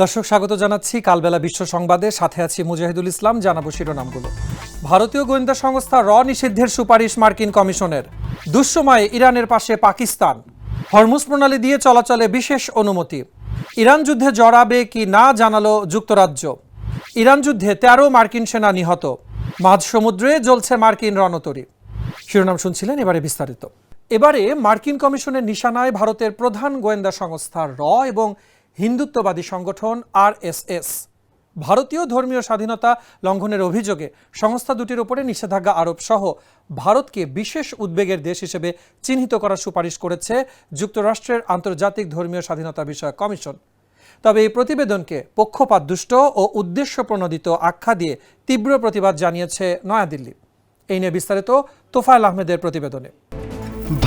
দর্শক স্বাগত জানাচ্ছি কালবেলা বিশ্ব সংবাদে, সাথে আছি মুজাহিদুল ইসলাম। জানাবো শিরোনামগুলো। ভারতীয় গোয়েন্দা সংস্থা র নিষিদ্ধের সুপারিশ মার্কিন কমিশনের। দুঃসময়ে ইরানের পাশে পাকিস্তান। হরমুজ প্রণালী দিয়ে চলাচলে বিশেষ অনুমতি। ইরান যুদ্ধে জড়াবে কি না জানালো যুক্তরাজ্য। ইরান যুদ্ধে 13 মার্কিন সেনা নিহত। মাঝ সমুদ্রে জ্বলছে মার্কিন রণতরী। শিরোনাম শুনছিলেন, এবারে বিস্তারিত। এবারে মার্কিন কমিশনের নিশানায় ভারতের প্রধান গোয়েন্দা সংস্থা র এবং হিন্দুত্ববাদী সংগঠন RSS। ভারতীয় ধর্মীয় স্বাধীনতা লঙ্ঘনের অভিযোগে সংস্থা দুটির উপরে নিষেধাজ্ঞা আরোপ সহ ভারতকে বিশেষ উদ্বেগের দেশ হিসেবে চিহ্নিত করার সুপারিশ করেছে যুক্তরাষ্ট্রের আন্তর্জাতিক ধর্মীয় স্বাধীনতা বিষয়ক কমিশন। তবে এই প্রতিবেদনকে পক্ষপাতদুষ্ট ও উদ্দেশ্য প্রণোদিত আখ্যা দিয়ে তীব্র প্রতিবাদ জানিয়েছে নয়াদিল্লি। এই নিয়ে বিস্তারিত তোফায়েল আহমেদের প্রতিবেদনে।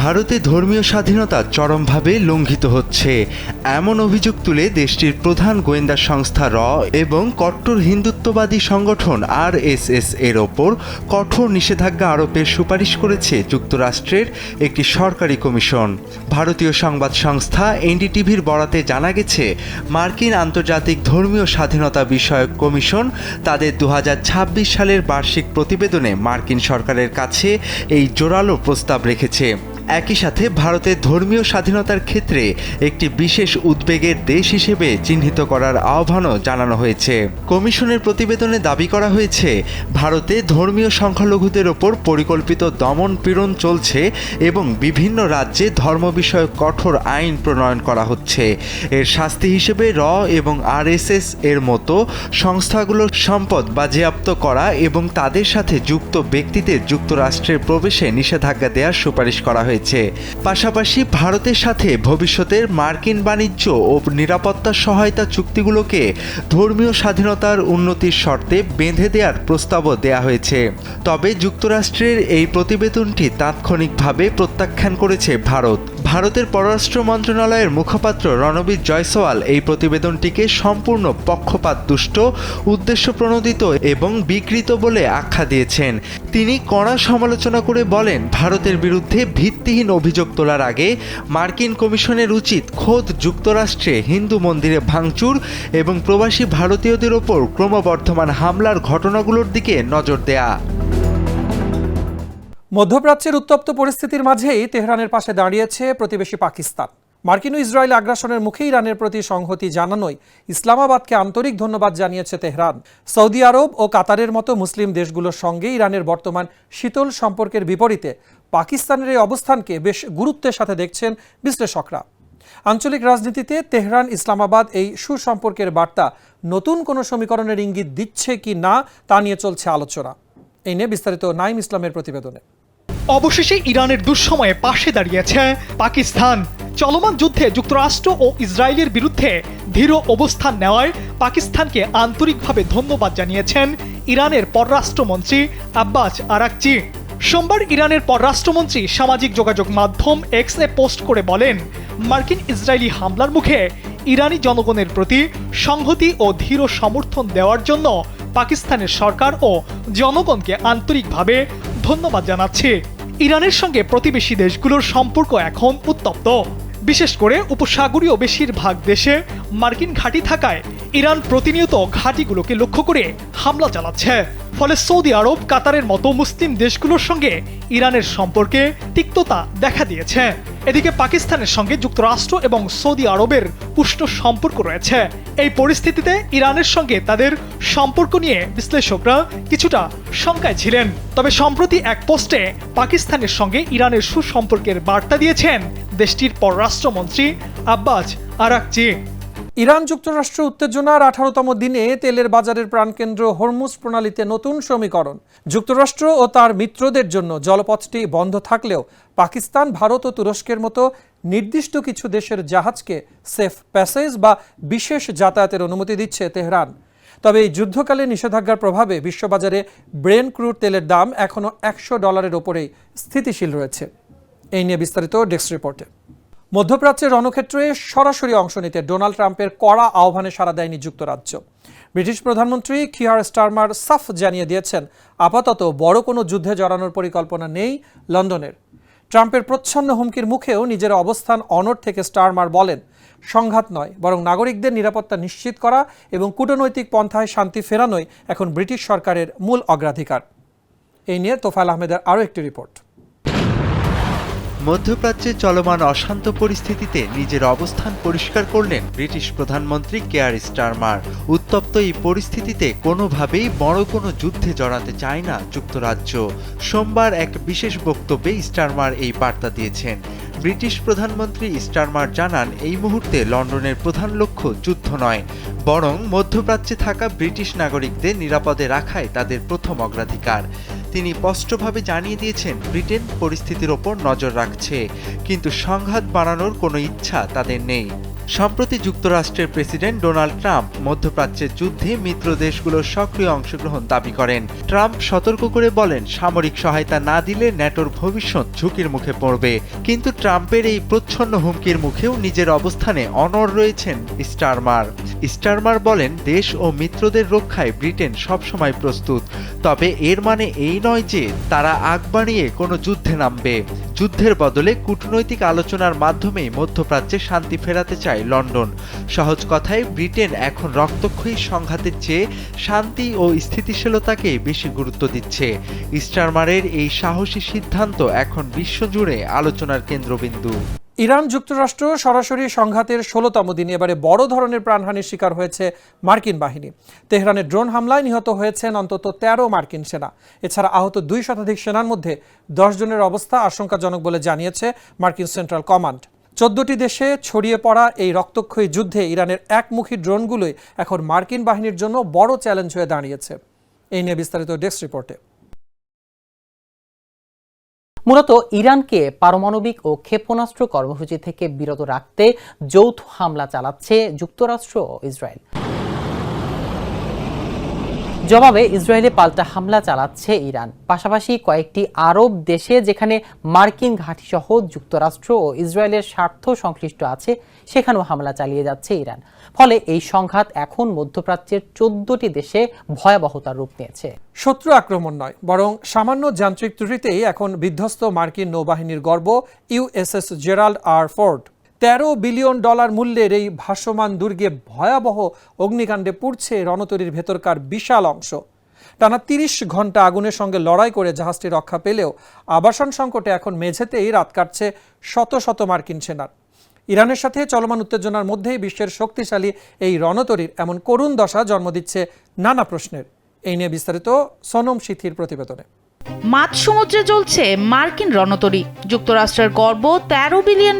ভারতে ধর্মীয় স্বাধীনতা চরমভাবে লঙ্ঘিত হচ্ছে এমন অভিযোগ তুলে দেশটির প্রধান গোয়েন্দা সংস্থা র এবং কট্টর হিন্দুত্ববাদী সংগঠন RSS এর ওপর কঠোর নিষেধাজ্ঞা আরোপের সুপারিশ করেছে যুক্তরাষ্ট্রের একটি সরকারি কমিশন। ভারতীয় সংবাদ সংস্থা NDTVর বরাতে জানা গেছে, মার্কিন আন্তর্জাতিক ধর্মীয় স্বাধীনতা বিষয়ক কমিশন তাদের 2026 সালের বার্ষিক প্রতিবেদনে মার্কিন সরকারের কাছে এই জোরালো প্রস্তাব রেখেছে। একই সাথে ভারতের ধর্মীয় স্বাধীনতার ক্ষেত্রে একটি বিশেষ উদ্বেগের দেশ হিসেবে চিহ্নিত করার আহ্বানও জানানো হয়েছে। কমিশনের প্রতিবেদনে দাবি করা হয়েছে, ভারতে ধর্মীয় সংখ্যালঘুদের ওপর পরিকল্পিত দমন পীড়ন চলছে এবং বিভিন্ন রাজ্যে ধর্ম বিষয়ক কঠোর আইন প্রণয়ন করা হচ্ছে। এর শাস্তি হিসেবে র এবং RSS এর মতো সংস্থাগুলোর সম্পদ বাজেয়াপ্ত করা এবং তাদের সাথে যুক্ত ব্যক্তিদের যুক্তরাষ্ট্রের প্রবেশে নিষেধাজ্ঞা দেওয়ার সুপারিশ করা হয়েছে। পাশাপাশি ভারতের সাথে ভবিষ্যতের মার্কিন বাণিজ্য ও নিরাপত্তা সহায়তা চুক্তিগুলোকে ধর্মীয় স্বাধীনতার উন্নতির শর্তে বেঁধে দেওয়ার প্রস্তাবও দেয়া হয়েছে। তবে যুক্তরাষ্ট্রের এই প্রতিবেদনটি তাৎক্ষণিকভাবে প্রত্যাখ্যান করেছে ভারতের পররাষ্ট্র মন্ত্রণালয়ের মুখপাত্র রণবীর জয়সওয়াল এই প্রতিবেদনটিকে সম্পূর্ণ পক্ষপাতদুষ্ট, উদ্দেশ্যপ্রণোদিত এবং বিকৃত বলে আখ্যা দিয়েছেন। তিনি কড়া সমালোচনা করে বলেন, ভারতের বিরুদ্ধে ভিত্তিহীন অভিযোগ তোলার আগে মার্কিন কমিশনের উচিত খোদ যুক্তরাষ্ট্রে হিন্দু মন্দিরে ভাঙচুর এবং প্রবাসী ভারতীয়দের ওপর ক্রমবর্ধমান হামলার ঘটনাগুলোর দিকে নজর দেয়া। মধ্যপ্রাচ্যের উত্তপ্ত পরিস্থিতির মাঝেই তেহরানের পাশে দাঁড়িয়েছে প্রতিবেশী পাকিস্তান। মার্কিন ও ইসরায়েল আগ্রাসনের মুখে ইরানের প্রতি সংহতি জানানোয় ইসলামাবাদকে আন্তরিক ধন্যবাদ জানিয়েছে তেহরান। সৌদি আরব ও কাতারের মতো মুসলিম দেশগুলোর সঙ্গে ইরানের বর্তমান শীতল সম্পর্কের বিপরীতে পাকিস্তানের এই অবস্থানকে বেশ গুরুত্বের সাথে দেখছেন বিশ্লেষকরা। আঞ্চলিক রাজনীতিতে তেহরান ইসলামাবাদ এই সুসম্পর্কের বার্তা নতুন কোনো সমীকরণের ইঙ্গিত দিচ্ছে কি না তা নিয়ে চলছে আলোচনা। এই নিয়ে বিস্তারিত নাইম ইসলামের প্রতিবেদনে। অবশেষে ইরানের দুঃসময়ে পাশে দাঁড়িয়েছে পাকিস্তান। চলমান যুদ্ধে যুক্তরাষ্ট্র ও ইসরায়েলের বিরুদ্ধে দৃঢ় অবস্থান নেওয়ায় পাকিস্তানকে আন্তরিকভাবে ধন্যবাদ জানিয়েছেন ইরানের পররাষ্ট্রমন্ত্রী আব্বাস আরাকচি। সোমবার ইরানের পররাষ্ট্রমন্ত্রী সামাজিক যোগাযোগ মাধ্যম X-এ পোস্ট করে বলেন, মার্কিন ইসরায়েলি হামলার মুখে ইরানি জনগণের প্রতি সংহতি ও দৃঢ় সমর্থন দেওয়ার জন্য পাকিস্তানের সরকার ও জনগণকে আন্তরিকভাবে ধন্যবাদ জানাচ্ছি। ইরানের সঙ্গে প্রতিবেশী দেশগুলোর সম্পর্ক এখন উত্তপ্ত। বিশেষ করে উপসাগরীয় বেশিরভাগ দেশে মার্কিন ঘাঁটি থাকায় ইরান প্রতিনিয়ত ঘাঁটিগুলোকে লক্ষ্য করে হামলা চালাচ্ছে। ফলে সৌদি আরব, কাতারের মতো মুসলিম দেশগুলোর সঙ্গে ইরানের সম্পর্কে তিক্ততা দেখা দিয়েছে। এদিকে পাকিস্তানের সঙ্গে যুক্তরাষ্ট্র এবং সৌদি আরবের উষ্ণ সম্পর্ক রয়েছে। এই পরিস্থিতিতে ইরানের সঙ্গে তাদের সম্পর্ক নিয়ে বিশ্লেষকরা কিছুটা শঙ্কায় ছিলেন। তবে সম্প্রতি এক পোস্টে পাকিস্তানের সঙ্গে ইরানের সুসম্পর্কের বার্তা দিয়েছেন দেশটির পররাষ্ট্রমন্ত্রী আব্বাস আরাকচি। ইরান যুক্তরাষ্ট্র উত্তেজনার 18তম দিনে তেলের বাজারের প্রাণকেন্দ্র হরমুজ প্রণালীতে নতুন সমীকরণ। যুক্তরাষ্ট্র ও তার মিত্রদের জন্য জলপথটি বন্ধ থাকলেও পাকিস্তান, ভারত ও তুরস্কের মতো নির্দিষ্ট কিছু দেশের জাহাজকে সেফ প্যাসেজ বা বিশেষ যাতায়াতের অনুমতি দিচ্ছে তেহরান। তবে এই যুদ্ধকালে নিষেধাজ্ঞার প্রভাবে বিশ্ববাজারে ব্রেন ক্রুড তেলের দাম এখনও $100 ওপরেই স্থিতিশীল রয়েছে। এই নিয়ে বিস্তারিত ডেস্ক রিপোর্টে। মধ্যপ্রাচ্যের রণক্ষেত্রে সরাসরি অংশ নিতে ডোনাল্ড ট্রাম্পের কড়া আহ্বানে সাড়া দেয়নি যুক্তরাজ্য। ব্রিটিশ প্রধানমন্ত্রী কিয়ার স্টারমার সাফ জানিয়ে দিয়েছেন, আপাতত বড় কোনো যুদ্ধে জড়ানোর পরিকল্পনা নেই লন্ডনের। ট্রাম্পের প্রচ্ছন্ন হুমকির মুখেও নিজের অবস্থান অনড় থেকে স্টারমার বলেন, সংঘাত নয়, বরং নাগরিকদের নিরাপত্তা নিশ্চিত করা এবং কূটনৈতিক পন্থায় শান্তি ফেরানোই এখন ব্রিটিশ সরকারের মূল অগ্রাধিকার। এই নিয়ে তোফায়েল আহমেদের আরও একটি রিপোর্ট। মধ্যপ্রাচ্যে চলমান অশান্ত পরিস্থিতিতে নিজের অবস্থান পরিষ্কার করলেন ব্রিটিশ প্রধানমন্ত্রী কেয়ার স্টারমার। উত্তপ্ত এই পরিস্থিতিতে কোনোভাবেই বড় কোনো যুদ্ধে জড়াতে চায় না যুক্তরাজ্য। সোমবার এক বিশেষ বক্তব্যে স্টারমার এই বার্তা দিয়েছেন। ব্রিটিশ প্রধানমন্ত্রী স্টারমার জানান, এই মুহূর্তে লন্ডনের প্রধান লক্ষ্য যুদ্ধ নয়, বরং মধ্যপ্রাচ্যে থাকা ব্রিটিশ নাগরিকদের নিরাপদে রাখাই তাদের প্রথম অগ্রাধিকার। তিনি স্পষ্টভাবে জানিয়ে দিয়েছেন, ব্রিটেন পরিস্থিতির ওপর নজর রাখছে, কিন্তু সংঘাত বাড়ানোর কোনো ইচ্ছা তাদের নেই। সম্প্রতি যুক্তরাষ্ট্রের প্রেসিডেন্ট ডোনাল্ড ট্রাম্প মধ্যপ্রাচ্যের যুদ্ধে মিত্র দেশগুলোর সক্রিয় অংশগ্রহণ দাবি করেন। ট্রাম্প সতর্ক করে বলেন, সামরিক সহায়তা না দিলে ন্যাটোর ভবিষ্যৎ ঝুঁকির মুখে পড়বে। কিন্তু ট্রাম্পের এই প্রচ্ছন্ন হুমকির মুখেও নিজের অবস্থানে অনড় রয়েছেন স্টারমার। স্টারমার বলেন, দেশ ও মিত্রদের রক্ষায় ব্রিটেন সবসময় প্রস্তুত, তবে এর মানে এই নয় যে তারা আগ বাড়িয়ে কোনো যুদ্ধে নামবে। যুদ্ধের বদলে কূটনৈতিক আলোচনার মাধ্যমেই মধ্যপ্রাচ্যে শান্তি ফেরাতে চায় লন্ডন। সহজ কথায়, ব্রিটেন এখন রক্তক্ষয়ী সংঘাতের চেয়ে শান্তি ও স্থিতিশীলতাকে বেশি গুরুত্ব দিচ্ছে। স্টারমারের এই সাহসী সিদ্ধান্ত এখন বিশ্বজুড়ে আলোচনার কেন্দ্রবিন্দু। ইরান যুক্তরাষ্ট্র সরাসরি সংঘাতের 16তম দিনে এবারে বড় ধরনের প্রাণহানির শিকার হয়েছে মার্কিন বাহিনী। তেহরানের ড্রোন হামলায় নিহত হয়েছেন অন্তত 13 মার্কিন সেনা। এছাড়া আহত 2 শতাধিক সেনার মধ্যে 10 জনের অবস্থা আশঙ্কাজনক বলে জানিয়েছে মার্কিন সেন্ট্রাল কমান্ড। 14টি দেশে ছড়িয়ে পড়া এই রক্তক্ষয়ী যুদ্ধে ইরানের একমুখী ড্রোনগুলোই এখন মার্কিন বাহিনীর জন্য বড় চ্যালেঞ্জ হয়ে দাঁড়িয়েছে। এই নিয়ে বিস্তারিত ডেস্ক রিপোর্টে। মূলত ইরানকে পারমাণবিক ও ক্ষেপণাস্ত্র কর্মসূচি থেকে বিরত রাখতে যৌথ হামলা চালাচ্ছে যুক্তরাষ্ট্র ও ইসরায়েল। জবাবে ইসরায়েলে পাল্টা হামলা চালাচ্ছে ইরান। পাশাপাশি কয়েকটি আরব দেশে যেখানে মার্কিন ঘাঁটিসহ যুক্তরাষ্ট্র ও ইসরায়েলের স্বার্থ সংশ্লিষ্ট আছে সেখানেও হামলা চালিয়ে যাচ্ছে ইরান। ফলে এই সংঘাত এখন মধ্যপ্রাচ্যের 14টি দেশে ভয়াবহতার রূপ নিয়েছে। শত্রু আক্রমণ নয়, বরং সামান্য যান্ত্রিক ত্রুটিতেই এখন বিধ্বস্ত মার্কিন নৌবাহিনীর গর্ব USS Gerald R Ford. $13 billion মূল্যের এই ভাসমান দুর্গে ভয়াবহ অগ্নিকাণ্ডে পুড়ছে রণতরীর ভেতরকার বিশাল অংশ। টানা 30 ঘন্টা আগুনের সঙ্গে লড়াই করে জাহাজটি রক্ষা পেলেও আবাসন সংকটে এখন মেঝেতেই রাত কাটছে শত শত মার্কিন সেনার। ইরানের সাথে চলমান উত্তেজনার মধ্যেই বিশ্বের শক্তিশালী এই রণতরীর এমন করুণ দশা জন্ম দিচ্ছে নানা প্রশ্নের। এই নিয়ে বিস্তারিত সোনম সিথির প্রতিবেদনে। মাঝ সমুদ্রে জ্বলছে মার্কিন রণতরী। যুক্তরাষ্ট্রের গর্ব $13 বিলিয়ন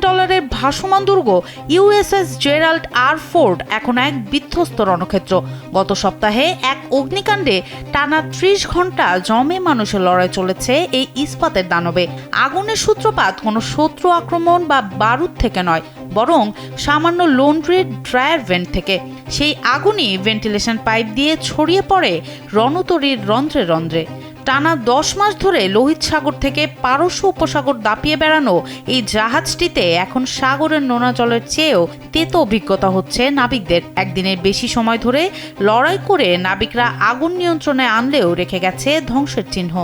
ভাসমান দুর্গ ইউএসএস জেরাল্ড আর ফোর্ড এখন এক বিধ্বস্ত রণক্ষেত্র। গত সপ্তাহে এক অগ্নিকাণ্ডে টানা 30 ঘন্টা জমে মানুষের লড়াই চলেছে এই ইস্পাতের দানবে। আগুনের সূত্রপাত কোনো শত্রু আক্রমণ বা বারুদ থেকে নয়, বরং সামান্য লন্ড্রি ড্রায়ার ভেন্ট থেকে। সেই আগুনই ভেন্টিলেশন পাইপ দিয়ে ছড়িয়ে পড়ে রণতরীর রন্ধ্রে রন্ধ্রে। টানা 10 মাস ধরে লোহিত সাগর থেকে পারস্য উপসাগর দাপিয়ে বেড়ানো এই জাহাজটিতে এখন সাগরের নোনা জলের চেয়েও তেতো অভিজ্ঞতা হচ্ছে নাবিকদের। একদিনের বেশি সময় ধরে লড়াই করে নাবিকরা আগুন নিয়ন্ত্রণে আনলেও রেখে গেছে ধ্বংসের চিহ্ন।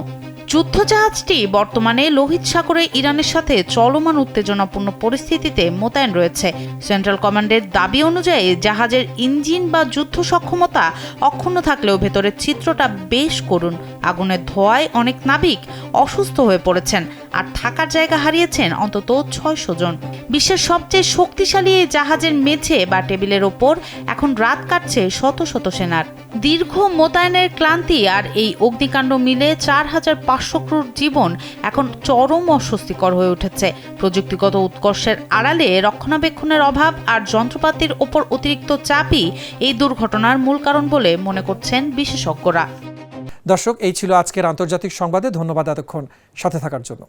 যুদ্ধজাহাজটি বর্তমানে লোহিত সাগরে ইরানের সাথে চলমান উত্তেজনাপূর্ণ পরিস্থিতিতে মোতায়েন রয়েছে। সেন্ট্রাল কমান্ডের দাবি অনুযায়ী জাহাজের ইঞ্জিন বা যুদ্ধ সক্ষমতা অক্ষুণ্ণ থাকলেও ভেতরের চিত্রটা বেশ করুণ। আগুনের ধোঁয়ায় অনেক নাবিক অসুস্থ হয়ে পড়েছেন আর থাকার জায়গা হারিয়েছেন অন্তত 600 জন। বিশ্বের সবচেয়ে শক্তিশালী এই জাহাজের মেঝে বা টেবিলের ওপর এখন রাত কাটছে শত শত সেনার। দীর্ঘ মোতায়েনের ক্লান্তি আর এই অগ্নিকাণ্ড মিলে 4500 ক্রোড় জীবন এখন চরম অস্বস্তিকর হয়ে উঠেছে। প্রযুক্তিগত উৎকর্ষের আড়ালে রক্ষণাবেক্ষণের অভাব আর যন্ত্রপাতির ওপর অতিরিক্ত চাপই এই দুর্ঘটনার মূল কারণ বলে মনে করছেন বিশেষজ্ঞরা। দর্শক, এই ছিল আজকের আন্তর্জাতিক সংবাদে। ধন্যবাদ এতক্ষণ সাথে থাকার জন্য।